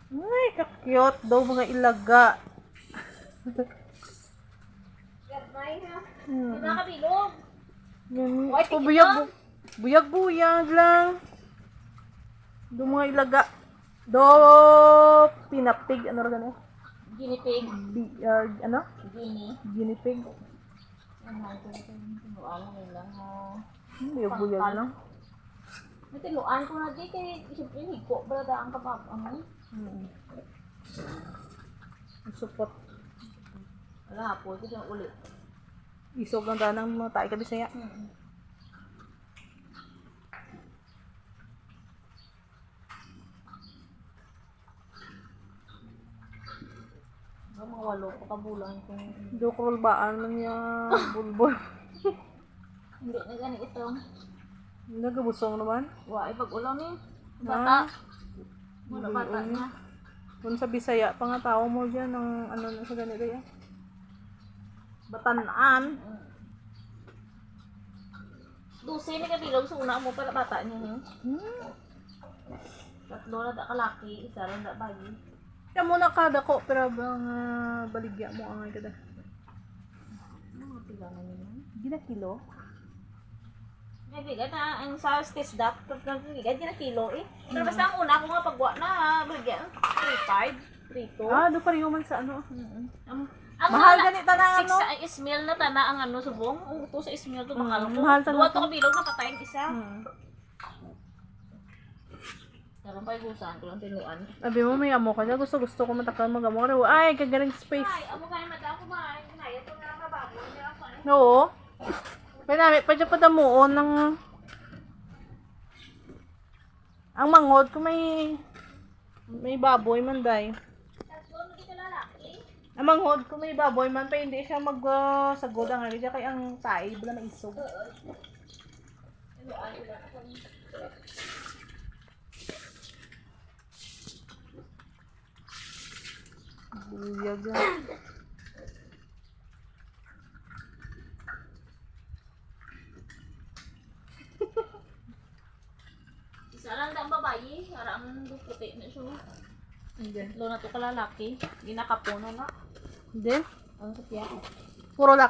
Ay, ka-cute daw mga ilaga. Gabay ha. Hindi na kabilog. Yan. White Oh, ticket buyag-buyag lang. Do mga ilaga. Do pinapig. Ano rin Guinea pig. ano? Guinea. Guinea pig. Ano ito? Tinuan ko lang ha. Buyag-buyag lang. May tinuan ko na di kay siyempre hiko. Brada ang kapag ano. Support. Wala po. Ito yung ulit. Isog ng danang mga tayo ka Bisaya. Mga 8 pa kabulan kung Jokrol baan lang niya bulbol. hindi na gani ito. Nagabusong naman. Wala pag ulam eh. Bata. Ah. Muna bata niya. Kung sa Bisaya pa nga tao mo dyan ng ano na sa ganito yan. Batanaan. 12 na kabilog sa una mo para bata niya. Tatlo na da kalaki, isa lang da bagi. Kaya muna kada ko, pero bang baligya mo ang kada. Ano tigangan niya? Gina kilo? Nabigat na ang sa stage duck, nabigat din na kilo eh. Pero basta ang una ko nga pagwa na, baligyan 3.5, 3.2. Ah, do pareho man sa ano. Ang Mahal ganito na ano. 6 sa ismail na tana ang ano subong. Ang 2 sa ismail to bakal ko. mahal talaga Duwa to to. kabilog na patayin isa. Karon pa igusan ko lang tinuan. Sabi mo may amo ka na, gusto ko matakal mag-amo ka na. Ay, kagaling space. Ay, amo kay madam ko ba? Kinaya to na mababoy nila pa. Oo. Pwede pa dyan pa damuon ng ang mangod kung may baboy man day. Tatlo na kita lalaki. Ang manghod kung may baboy man pa hindi siya sagod ang ari kay ang tae bala na isog. Buyag yan. Isa lang ang babayi, para ang puti na siya. Hindi. Tatlo na to kalalaki. Ginakapuno na. Hindi. Ang sakya. Puro